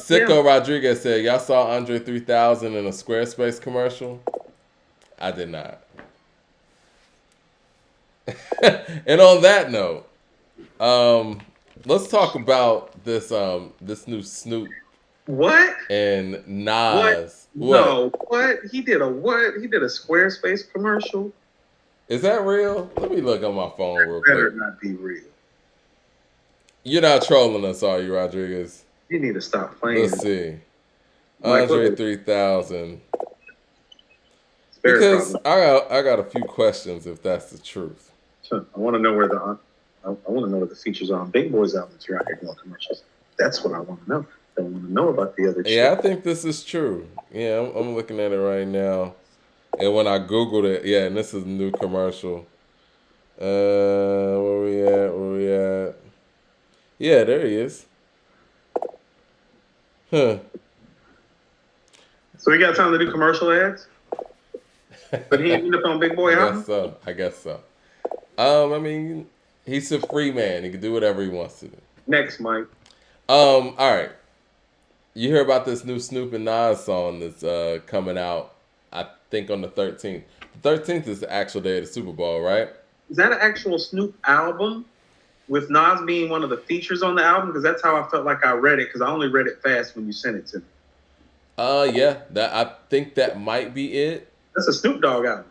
Yeah. Sicko Rodriguez said, y'all saw Andre 3000 in a Squarespace commercial? I did not. And on that note, um, let's talk about this new Snoop What? and What? Nas. What? No. What? He did a what? He did a Squarespace commercial? Is that real? Let me look on my phone real Better quick. not be real. You're not trolling us, are you, Rodriguez? You need to stop Let's playing. see. Mike, what Andre is 3000. it's very Because problem? I got a few questions if that's the truth. I want to know where I want to know what the features are on Big Boy's album if you're out here doing commercials. That's what I want to know. I don't want to know about the other Yeah, shit. I think this is true. Yeah, I'm looking at it right now. And when I Googled it, yeah, and this is a new commercial. Where we at? Where we at? Yeah, there he is. Huh. So he got time to do commercial ads, but he ended up on Big I Boy guess album. so. I guess so. I mean, he's a free man. He can do whatever he wants to do. Next, Mike. All right. You hear about this new Snoop and Nas song that's coming out, I think on the 13th. The 13th is the actual day of the Super Bowl, right? Is that an actual Snoop album with Nas being one of the features on the album? Because that's how I felt like I read it. Because I only read it fast when you sent it to me. Yeah, that I think that might be it. That's a Snoop Dogg album.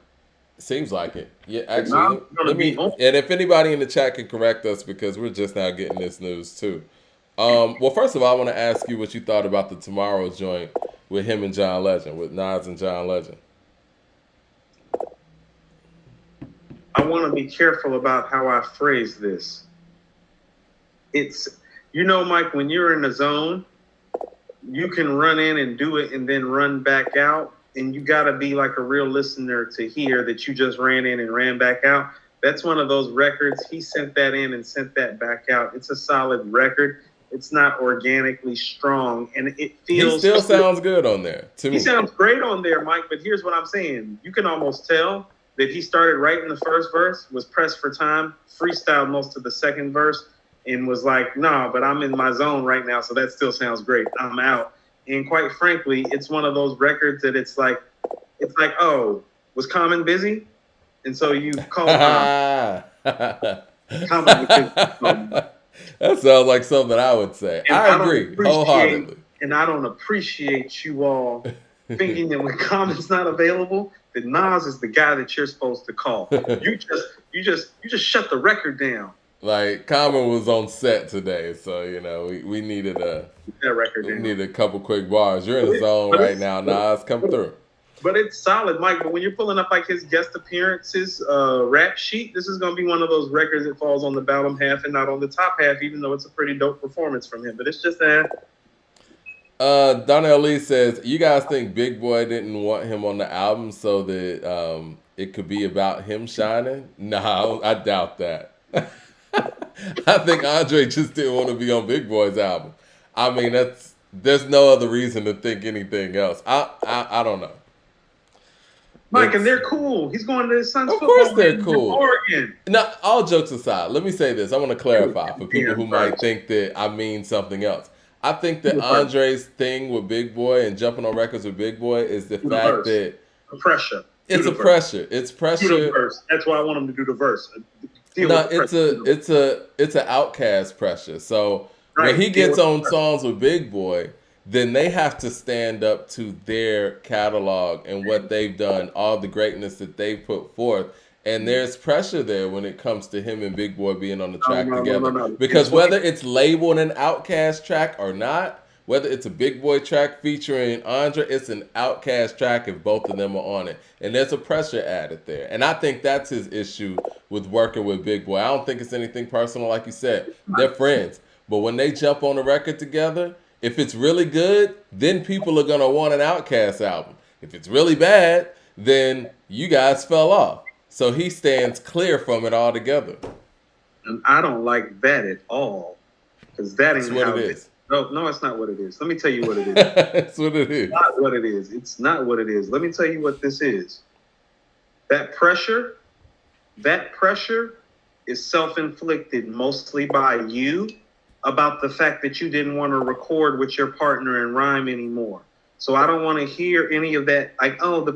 Seems like it. Yeah, And Nas actually, is gonna let be me. on. And if anybody in the chat can correct us because we're just now getting this news too. Well, first of all, I want to ask you what you thought about the Tomorrow joint with him and John Legend, with Nas and John Legend. I want to be careful about how I phrase this. It's, Mike, when you're in the zone, you can run in and do it and then run back out. And you got to be like a real listener to hear that you just ran in and ran back out. That's one of those records. He sent that in and sent that back out. It's a solid record. It's not organically strong. And it He feels. still sounds good on there to He me. sounds great on there, Mike. But here's what I'm saying. You can almost tell that he started writing the first verse, was pressed for time, freestyled most of the second verse, and was like, nah, but I'm in my zone right now. So that still sounds great. I'm out. And quite frankly, it's one of those records that it's like, oh, was Common busy? And so you call Common. Common was busy. That sounds like something I would say. And I agree wholeheartedly. I don't appreciate you all thinking that when Common's not available, that Nas is the guy that you're supposed to call. You just shut the record down. Like Common was on set today, so we needed That record down. a couple quick bars. You're in the zone right now, Nas. Come through. But it's solid, Mike. But when you're pulling up like his guest appearances rap sheet, this is going to be one of those records that falls on the bottom half and not on the top half, even though it's a pretty dope performance from him. But it's just that. Donnell Lee says, you guys think Big Boy didn't want him on the album so that it could be about him shining? No, I doubt that. I think Andre just didn't want to be on Big Boy's album. I mean, there's no other reason to think anything else. I don't know. Mike, and they're cool. He's going to his son's Of football course they're game in cool. Oregon. Now, all jokes aside, let me say this. I want to clarify for people who might Right. think that I mean something else. I think that Do the verse. Andre's thing with Big Boy and jumping on records with Big Boy is the Do the fact verse. that The pressure. it's Do a the verse. pressure. It's Do the pressure. verse. That's why I want him to do the verse. Deal No, with the pressure. it's an outcast pressure. So Right, when he deal gets with on the pressure. songs with Big Boy, then they have to stand up to their catalog and what they've done, all the greatness that they've put forth. And there's pressure there when it comes to him and Big Boy being on the track together. No. Because whether it's labeled an Outcast track or not, whether it's a Big Boy track featuring Andre, it's an Outcast track if both of them are on it. And there's a pressure added there. And I think that's his issue with working with Big Boy. I don't think it's anything personal, like you said. They're friends. But when they jump on a record together, if it's really good, then people are going to want an Outkast album. If it's really bad, then you guys fell off. So he stands clear from it altogether. And I don't like that at all. Because that ain't That's what how it is. No, it's not what it is. Let me tell you what it is. That's what it is. It's not what it is. It's not what it is. Let me tell you what this is. That pressure is self-inflicted mostly by you about the fact that you didn't want to record with your partner and rhyme anymore. So I don't want to hear any of that. Like, oh, the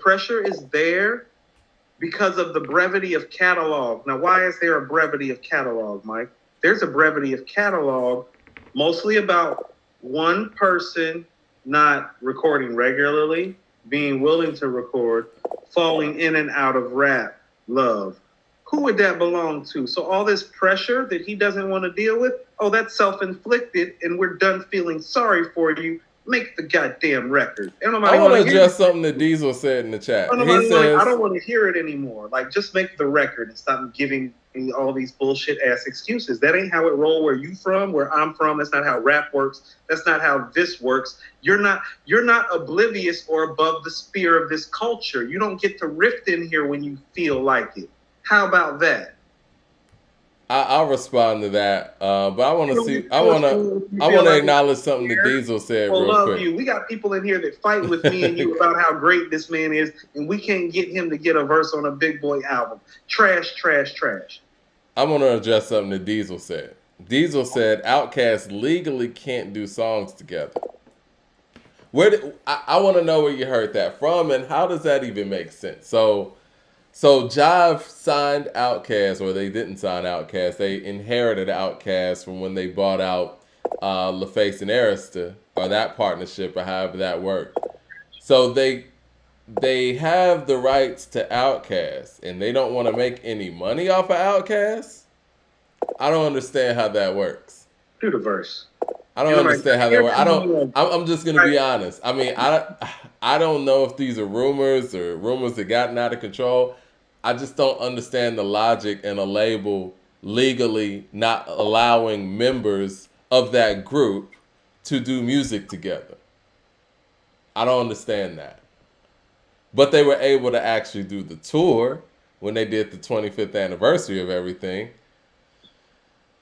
pressure is there because of the brevity of catalog. Now, why is there a brevity of catalog, Mike? There's a brevity of catalog mostly about one person not recording regularly, being willing to record, falling in and out of rap love. Who would that belong to? So all this pressure that he doesn't want to deal with, oh, that's self-inflicted, and we're done feeling sorry for you. Make the goddamn record. I want to address something that Diesel said in the chat. He says, I don't want to hear it anymore. Like, just make the record and stop giving me all these bullshit ass excuses. That ain't how it roll where you from, where I'm from. That's not how rap works. That's not how this works. You're not oblivious or above the spear of this culture. You don't get to riff in here when you feel like it. How about that? I'll respond to that, but I want to see. I want to acknowledge something that Diesel said real quick. You. We got people in here that fight with me and you about how great this man is, and we can't get him to get a verse on a Big Boi album. Trash, trash, trash. I want to address something that Diesel said. Diesel said Outkast legally can't do songs together. I want to know where you heard that from, and how does that even make sense? So Jive signed Outkast, or they didn't sign Outkast. They inherited Outkast from when they bought out LaFace and Arista, or that partnership, or however that worked. So they have the rights to Outkast, and they don't want to make any money off of Outkast. I don't understand how that works. Do the verse. I don't understand how that works. I'm just gonna be honest. I mean, I don't know if these are rumors or rumors that gotten out of control. I just don't understand the logic in a label legally not allowing members of that group to do music together. I don't understand that. But they were able to actually do the tour when they did the 25th anniversary of everything.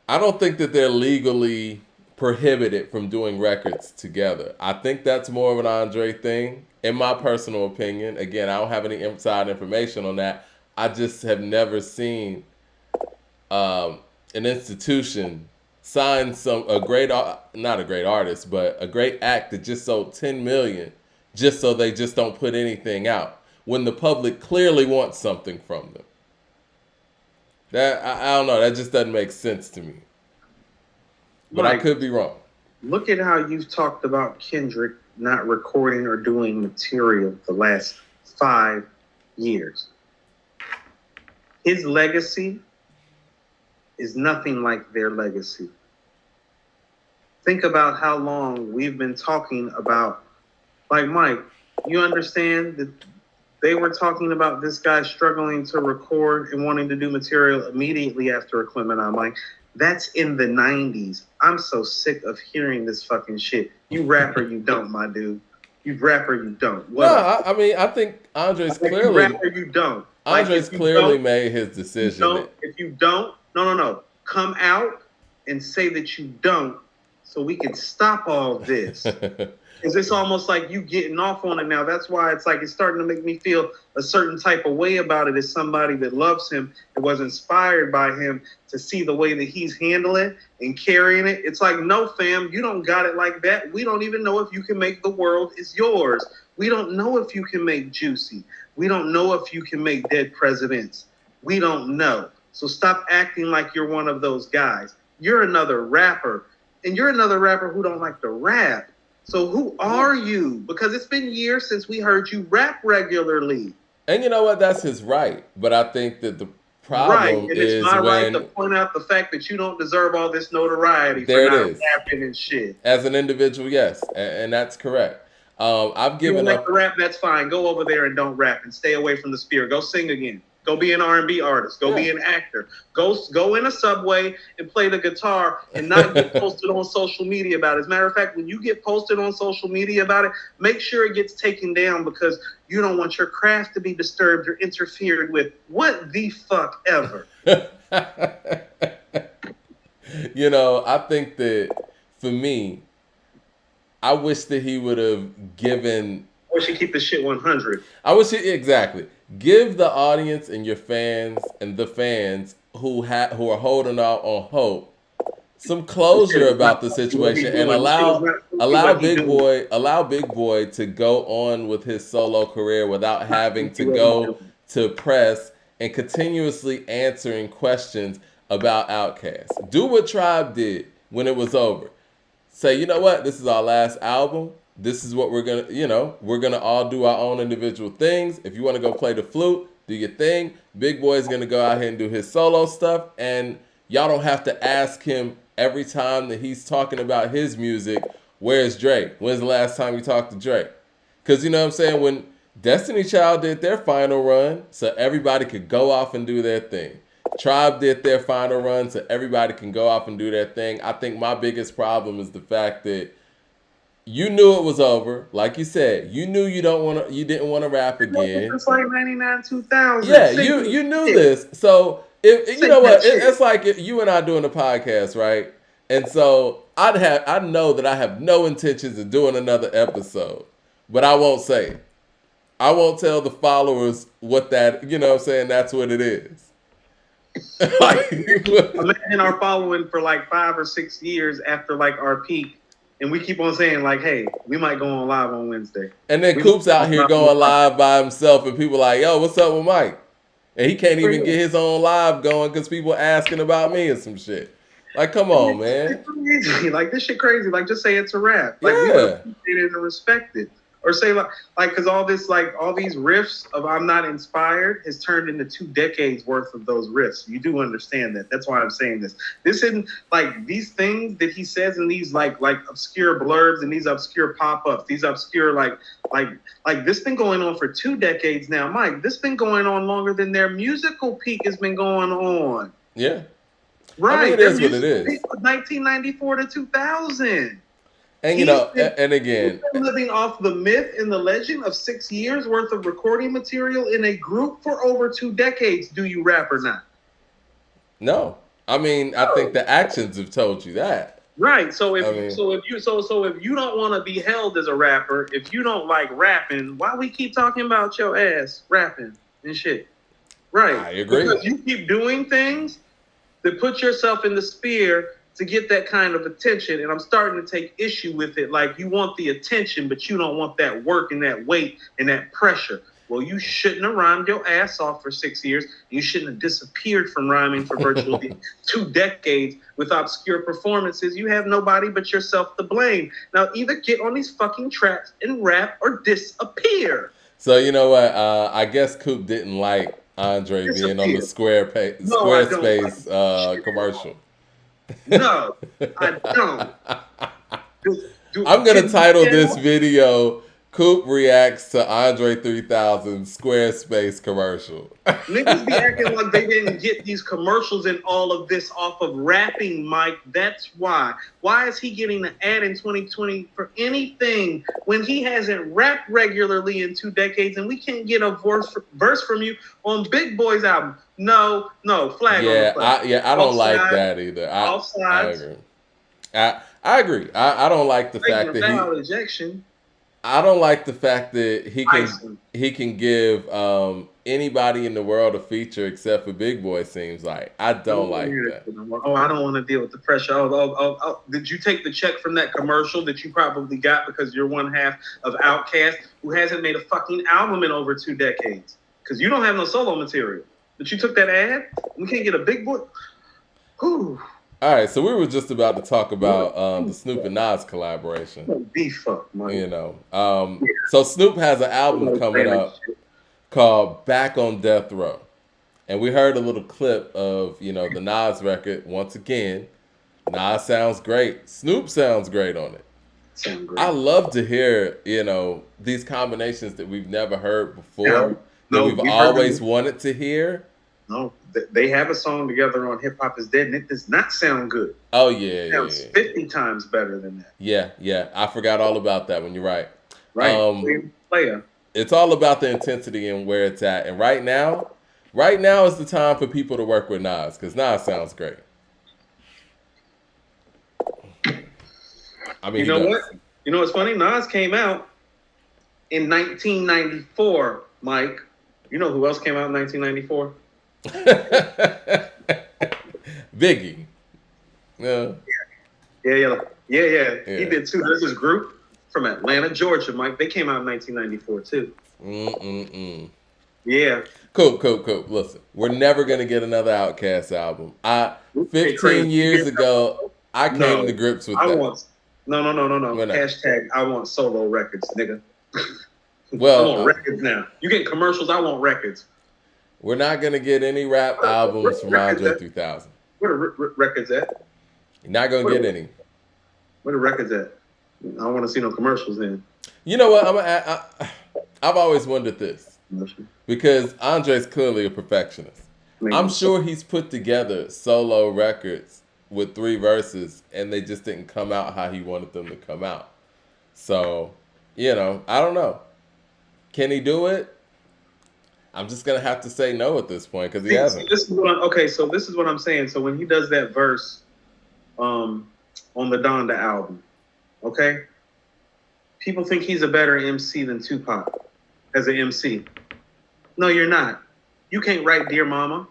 I don't think that they're legally prohibited from doing records together. I think that's more of an Andrè thing, in my personal opinion. Again, I don't have any inside information on that. I just have never seen an institution sign not a great artist, but a great act that just sold 10 million just so they just don't put anything out when the public clearly wants something from them. That I don't know. That just doesn't make sense to me. But Mike, I could be wrong. Look at how you've talked about Kendrick not recording or doing material the last 5 years. His legacy is nothing like their legacy. Think about how long we've been talking about, like Mike, you understand that they were talking about this guy struggling to record and wanting to do material immediately after a Clement. I'm like, that's in the 90s. I'm so sick of hearing this fucking shit. You rap or you don't, my dude. You rap or you don't. I mean, I think Andre's clearly... You rap or you don't. Andre's clearly made his decision. If you don't, no. Come out and say that you don't so we can stop all this. Because it's almost like you getting off on it now. That's why it's starting to make me feel a certain type of way about it as somebody that loves him and was inspired by him to see the way that he's handling and carrying it. It's like, no, fam, you don't got it like that. We don't even know if you can make The World Is Yours. We don't know if you can make Juicy. We don't know if you can make Dead Presidents. We don't know. So stop acting like you're one of those guys. You're another rapper. And you're another rapper who don't like to rap. So who are you? Because it's been years since we heard you rap regularly. And you know what? That's his right. But I think that the problem is it's my right to point out the fact that you don't deserve all this notoriety for not rapping and shit. As an individual, yes. And that's correct. I've given up. To rap, that's fine. Go over there and don't rap and stay away from the spear. Go sing again. Go be an R&B artist. Go be an actor. Go in a subway and play the guitar and not get posted on social media about it. As a matter of fact, when you get posted on social media about it, make sure it gets taken down because you don't want your craft to be disturbed or interfered with. What the fuck ever? You know, I think that for me, I wish that he would have given... I wish he'd keep the shit 100. Exactly. Give the audience and your fans and the fans who are holding out on hope some closure about the situation and allow Big Boy to go on with his solo career without having to go to press and continuously answering questions about Outkast. Do what Tribe did when it was over. Say, you know what? This is our last album. This is what we're gonna, we're gonna all do our own individual things. If you want to go play the flute, do your thing. Big Boy's gonna go out here and do his solo stuff, and y'all don't have to ask him every time that he's talking about his music, where's Drake? When's the last time you talked to Drake? Because you know what I'm saying? When Destiny Child did their final run, so everybody could go off and do their thing. Tribe did their final run, so everybody can go off and do their thing. I think my biggest problem is the fact that you knew it was over. Like you said, you knew you didn't want to rap again. It's like 99, 2000. Yeah, you knew this. So if you know what, it's like you and I doing a podcast, right? And so I know that I have no intentions of doing another episode, but I won't say it. I won't tell the followers what that, you know what I'm saying, that's what it is. Imagine our following for like 5 or 6 years after like our peak, and we keep on saying like, hey, we might go on live on Wednesday. And then Coop's out here going live by himself, and people like, yo, what's up with Mike? And he can't even get his own live going because people asking about me and some shit. Like, come on, man. Like, this shit crazy. Like, just say it's a rap. Like, we appreciate it and respect it. Or say like, because all these riffs of I'm not inspired has turned into 2 decades worth of those riffs. You do understand that. That's why I'm saying this. This isn't like these things that he says in these like obscure blurbs and these obscure pop-ups, these obscure like this been going on for 2 decades now, Mike. This been going on longer than their musical peak has been going on. Yeah. Right. I mean, it is what it is. 1994 to 2000. And and again, he's been living off the myth and the legend of 6 years worth of recording material in a group for over 2 decades. Do you rap or not? No. I mean, I think the actions have told you that. Right. So if you don't want to be held as a rapper, if you don't like rapping, why we keep talking about your ass rapping and shit? Right. I agree. Because you keep doing things that put yourself in the sphere to get that kind of attention, and I'm starting to take issue with it. Like, you want the attention, but you don't want that work and that weight and that pressure. Well, you shouldn't have rhymed your ass off for 6 years. You shouldn't have disappeared from rhyming for virtually 2 decades with obscure performances. You have nobody but yourself to blame. Now, either get on these fucking tracks and rap or disappear. So, you know what? I guess Coop didn't like Andrè being on the Squarespace commercial. No, I don't. I'm going to title this video, Coop Reacts to Andrè 3000's Squarespace commercial. Niggas be acting like they didn't get these commercials and all of this off of rapping, Mike. That's why. Why is he getting an ad in 2020 for anything when he hasn't rapped regularly in 2 decades and we can't get a verse from you on Big Boi's album? No, flag on the flag. I don't like that either. I agree. I agree. I don't like the fact that ejection. I don't like the fact that he can give anybody in the world a feature except for Big Boi. Seems like I don't like that. Oh, I don't want to deal with the pressure. Oh, did you take the check from that commercial that you probably got because you're one half of Outkast who hasn't made a fucking album in over 2 decades? Because you don't have no solo material. But you took that ad. We can't get a Big Boi. Whew. All right, so we were just about to talk about the Snoop and Nas collaboration. So Snoop has an album coming up called Back on Death Row. And we heard a little clip of, the Nas record. Once again, Nas sounds great. Snoop sounds great on it. I love to hear, these combinations that we've never heard before, that we've always wanted to hear. No, they have a song together on Hip Hop Is Dead, and it does not sound good. Oh, yeah. It sounds 50 times better than that. Yeah. I forgot all about that one. You're right. Right. Player. It's all about the intensity and where it's at. And right now is the time for people to work with Nas, because Nas sounds great. I mean, you know what? You know what's funny? Nas came out in 1994, Mike. You know who else came out in 1994? Biggie. Yeah. Yeah. He did too. There's this group from Atlanta, Georgia, Mike. They came out in 1994 too. Yeah. Cool. Listen, we're never gonna get another Outkast album. 15 years ago, I came to grips with that. No. We're not. Hashtag I want solo records, nigga. Well, I want records now. You get commercials, I want records. We're not gonna get any rap albums from Andrè 3000. Where the records at? You're not gonna get any. Where the records at? I don't want to see no commercials then. You know what? I've always wondered this because Andre's clearly a perfectionist. I'm sure he's put together solo records with 3 verses and they just didn't come out how he wanted them to come out. So, I don't know. Can he do it? I'm just gonna have to say no at this point because he hasn't. So this is what I'm saying. So when he does that verse, on the Donda album, okay, people think he's a better MC than Tupac as an MC. No, you're not. You can't write Dear Mama.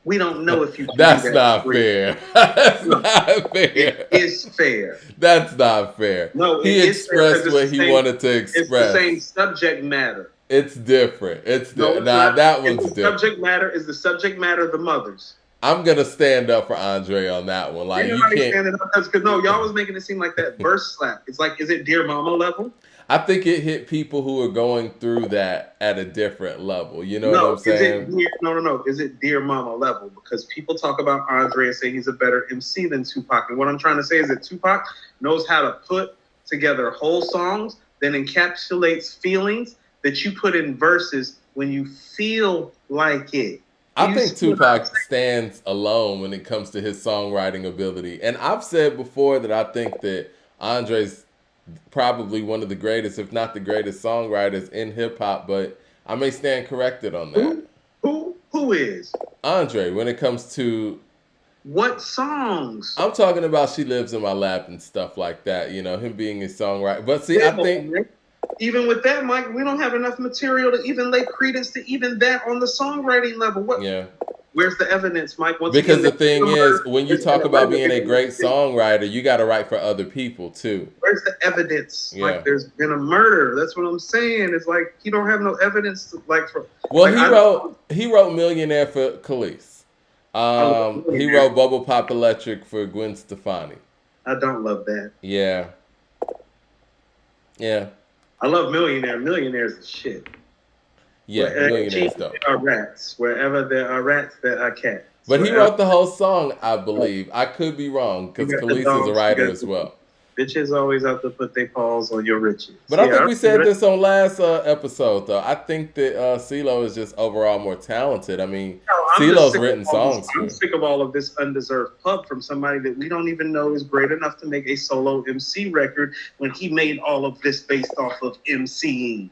We don't know if you can. That's not fair. That's not fair. It is fair. That's not fair. No, he expressed what he wanted to express. It's the same subject matter. It's different. That one's different. Subject matter is the subject matter of the mothers. I'm gonna stand up for Andrè on that one. Like, you can't. Standing up because y'all was making it seem like that verse slap. It's like, is it Dear Mama level? I think it hit people who are going through that at a different level. You know what I'm saying? No. Is it Dear Mama level? Because people talk about Andrè and say he's a better MC than Tupac. And what I'm trying to say is that Tupac knows how to put together whole songs that encapsulates feelings that you put in verses when you feel like it. I think Tupac stands alone when it comes to his songwriting ability. And I've said before that I think that Andre's probably one of the greatest, if not the greatest songwriters in hip hop, but I may stand corrected on that. Who is? Andrè, when it comes to what songs? I'm talking about She Lives in My Lap and stuff like that, him being a songwriter. But see, I think even with that, Mike, we don't have enough material to even lay credence to even that on the songwriting level. Where's the evidence, Mike? Because the thing is, when you talk about being a great songwriter, you got to write for other people too. Where's the evidence? Yeah. Like, there's been a murder. That's what I'm saying. It's like you don't have no evidence to, he wrote Millionaire for Khalees. He wrote Bubble Pop Electric for Gwen Stefani. I don't love that. Yeah. I love Millionaire. Millionaire's the shit. Yeah, Millionaire's dope. Wherever there are rats, there are cats. But he wrote the whole song, I believe. I could be wrong because Khalees is a writer as well. Bitches always have to put their paws on your riches. But I think we said this on last episode, though. I think that CeeLo is just overall more talented. I mean, CeeLo's written songs. I'm sick of all of this undeserved pub from somebody that we don't even know is great enough to make a solo MC record when he made all of this based off of MCing.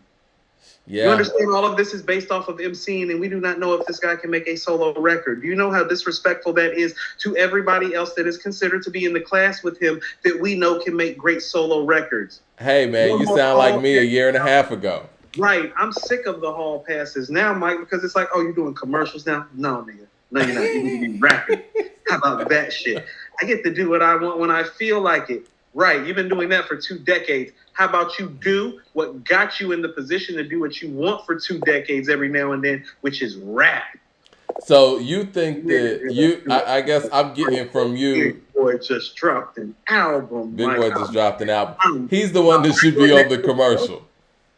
Yeah. You understand all of this is based off of MCing, and we do not know if this guy can make a solo record. Do you know how disrespectful that is to everybody else that is considered to be in the class with him that we know can make great solo records? Hey, man, you sound like me a year and a half ago. Right. I'm sick of the hall passes now, Mike, because it's like, oh, you're doing commercials now? No, nigga. No, you're not. You need to be rapping. How about that shit? I get to do what I want when I feel like it. Right. You've been doing that for 2 decades. How about you do what got you in the position to do what you want for 2 decades every now and then, which is rap. So you think that I guess I'm getting from you. Big Boi just dropped an album. Big Boi just dropped an album. He's the one that should be on the commercial.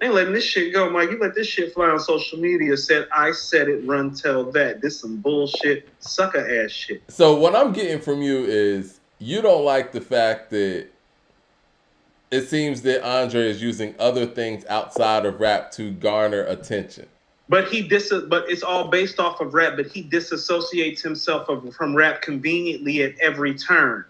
Ain't letting this shit go, Mike. You let this shit fly on social media. Said I said it, run tell that. This some bullshit, sucker ass shit. So what I'm getting from you is you don't like the fact that it seems that Andrè is using other things outside of rap to garner attention. But it's all based off of rap, but he disassociates himself from rap conveniently at every turn.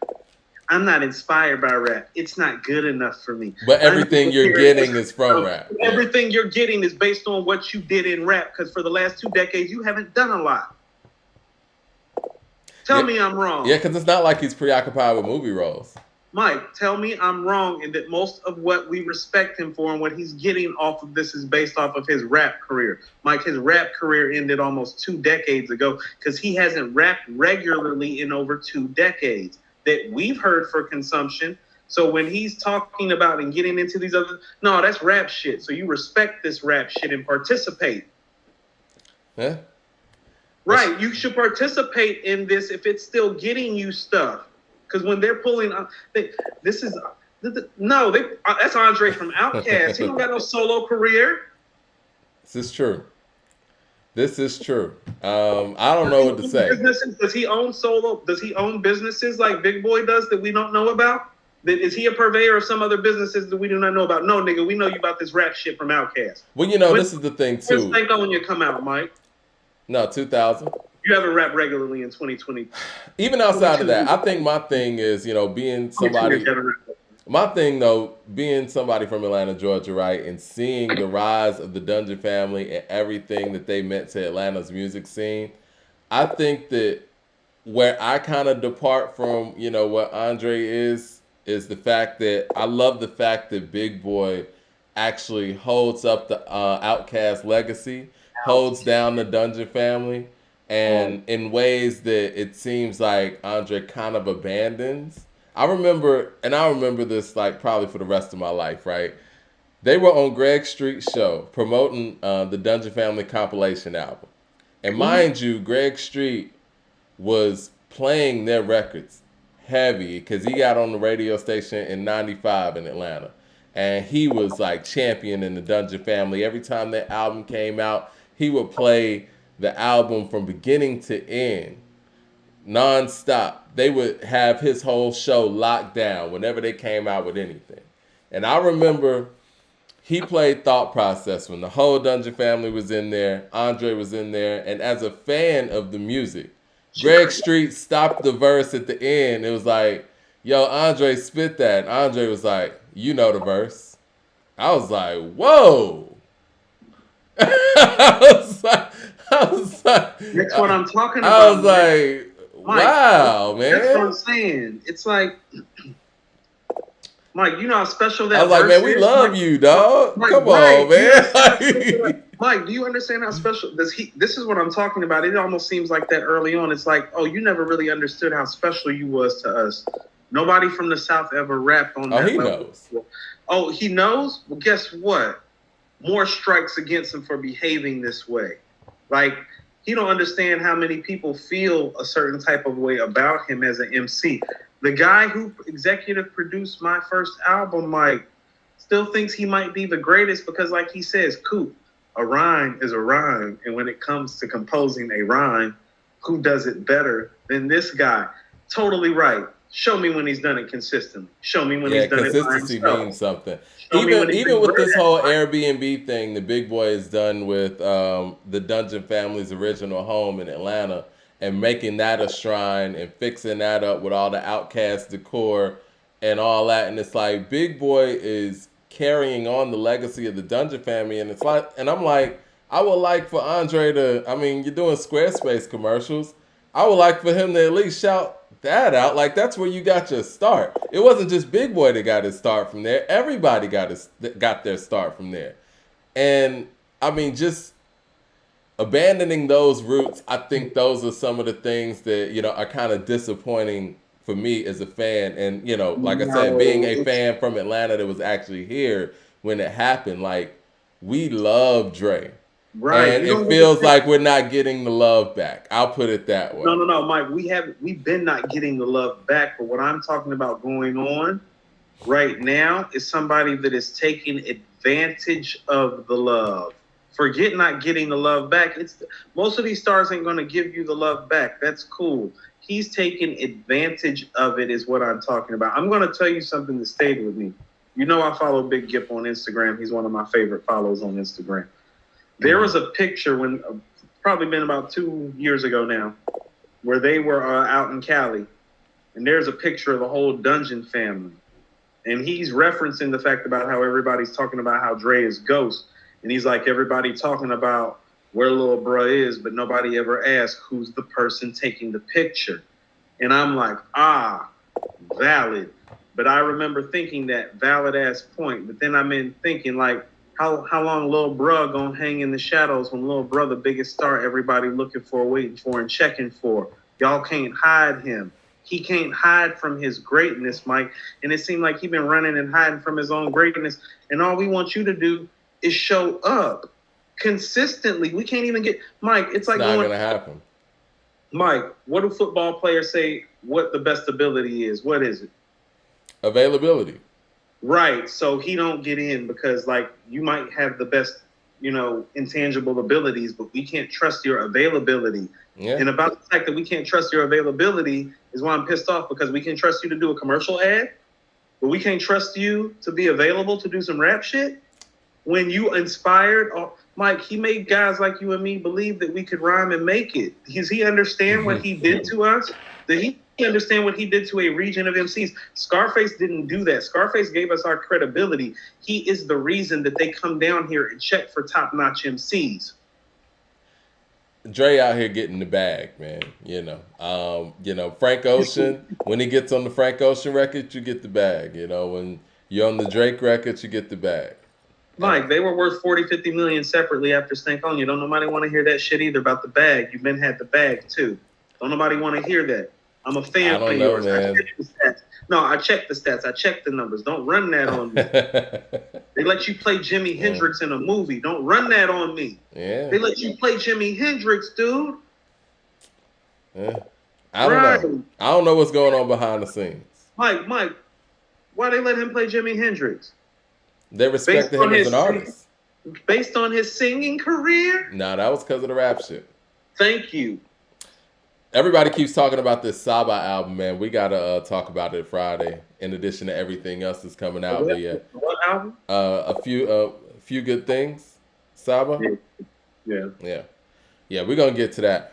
I'm not inspired by rap. It's not good enough for me. But everything you're getting is from rap. Everything you're getting is based on what you did in rap, because for the last 2 decades, you haven't done a lot. Tell me I'm wrong. Yeah, because it's not like he's preoccupied with movie roles. Mike, tell me I'm wrong in that most of what we respect him for and what he's getting off of this is based off of his rap career. Mike, his rap career ended almost 2 decades ago because he hasn't rapped regularly in over 2 decades. that we've heard for consumption. So when he's talking about and getting into these other, no, that's rap shit. So you respect this rap shit and participate. Yeah. Right. You should participate in this if it's still getting you stuff. Because when they're pulling, this is, no, that's Andrè from Outkast. He don't got no solo career. This is true. This is true. I don't know what to say. Does he own solo? Does he own businesses like Big Boi does that we don't know about? Is he a purveyor of some other businesses that we do not know about? No, nigga, we know you about this rap shit from Outkast. Well, this is the thing too. When's Thank when you come out, Mike? No, 2000. You haven't rapped regularly in 2020. Even outside of that, I think my thing is, being somebody. My thing though, being somebody from Atlanta, Georgia, right, and seeing the rise of the Dungeon family and everything that they meant to Atlanta's music scene, I think that where I kind of depart from, what Andrè is the fact that I love the fact that Big Boi actually holds up the Outkast legacy, holds down the Dungeon family, and in ways that it seems like Andrè kind of abandons. I remember this like probably for the rest of my life, right? They were on Greg Street's show promoting the Dungeon Family compilation album. And mind you, Greg Street was playing their records heavy because he got on the radio station in 95 in Atlanta. And he was like champion in the Dungeon Family. Every time that album came out, he would play the album from beginning to end, nonstop. They would have his whole show locked down whenever they came out with anything. And I remember he played Thought Process when the whole Dungeon family was in there, Andrè was in there, and as a fan of the music, Greg Street stopped the verse at the end. It was like, yo, Andrè spit that. And Andrè was like, you know the verse. I was like, whoa. I was like, that's what I'm talking about. I was like, wow, man. That's what I'm saying. It's like, Mike, you know how special that I was like, man, we love you, dog. Come on, man. Mike, do you understand how special this is what I'm talking about. It almost seems like that early on. It's like, oh, you never really understood how special you was to us. Nobody from the South ever rapped on that level. Knows. Oh, he knows? Well, guess what? More strikes against him for behaving this way. Like, he don't understand how many people feel a certain type of way about him as an MC. The guy who executive produced my first album, Mike, still thinks he might be the greatest because, like he says, Coop, a rhyme is a rhyme. And when it comes to composing a rhyme, who does it better than this guy? Totally right. Show me when he's done it consistently. Show me when he's done it by himself. Consistency means something. Even with this whole Airbnb thing, the Big Boi has done with the Dungeon family's original home in Atlanta, and making that a shrine and fixing that up with all the Outkast decor and all that. And it's like Big Boi is carrying on the legacy of the Dungeon family. And it's like, and I'm like, I would like for Andrè you're doing Squarespace commercials. I would like for him to at least shout that out. Like, that's where you got your start. It wasn't just Big Boi that got his start from there. Everybody got their start from there. And just abandoning those roots, I think those are some of the things that, are kind of disappointing for me as a fan. And, like I said, being a fan from Atlanta that was actually here when it happened, like, we love Dre. Right. And it feels like we're not getting the love back. I'll put it that way. No, Mike. We've been not getting the love back. But what I'm talking about going on right now is somebody that is taking advantage of the love. Forget not getting the love back. Most of these stars ain't going to give you the love back. That's cool. He's taking advantage of it is what I'm talking about. I'm going to tell you something that stayed with me. I follow Big Gip on Instagram. He's one of my favorite follows on Instagram. There was a picture probably been about 2 years ago now, where they were out in Cali. And there's a picture of the whole Dungeon family. And he's referencing the fact about how everybody's talking about how Dre is Ghost. And he's like, everybody talking about where little bruh is, but nobody ever asked who's the person taking the picture. And I'm like, valid. But I remember thinking that valid ass point. But then I'm thinking like, how long little bruh gonna hang in the shadows when little bruh, the biggest star everybody looking for, waiting for, and checking for? Y'all can't hide him. he can't hide from his greatness, Mike. And it seemed like he's been running and hiding from his own greatness. And all we want you to do is show up consistently. We can't even get Mike. It's like not gonna happen. Mike, what do football players say? What the best ability is? What is it? Availability. Right. So he don't get in because like you might have the best, intangible abilities, but we can't trust your availability. Yeah. And about the fact that we can't trust your availability is why I'm pissed off, because we can trust you to do a commercial ad, but we can't trust you to be available to do some rap shit. When you inspired, Mike, he made guys like you and me believe that we could rhyme and make it. Does he understand what he did to us? Did he understand what he did to a region of MCs? Scarface didn't do that. Scarface gave us our credibility. He is the reason that they come down here and check for top-notch MCs. Dre out here getting the bag, man. Frank Ocean, when he gets on the Frank Ocean record, you get the bag. When you're on the Drake record, you get the bag. Mike, they were worth 40, 50 million separately after Stank On You. Don't nobody want to hear that shit either about the bag. You've been had the bag too. Don't nobody want to hear that. I'm a fan of yours. Man. I checked the stats. No, I checked the stats. I checked the numbers. Don't run that on me. They let you play Jimi Hendrix in a movie. Don't run that on me. Yeah. They let you play Jimi Hendrix, dude. Yeah. I don't know. I don't know what's going on behind the scenes. Mike, why they let him play Jimi Hendrix? They respected him as an artist. Based on his singing career? Nah, that was because of the rap shit. Thank you. Everybody keeps talking about this Saba album, man. We gotta talk about it Friday. In addition to everything else that's coming out, what album? A few good things. Saba. Yeah. We're gonna get to that.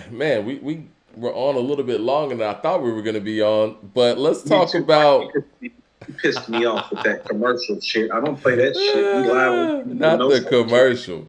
Man, we were on a little bit longer than I thought we were gonna be on, but let's talk about. You pissed me off with that commercial shit. I don't play that shit. Not the commercial.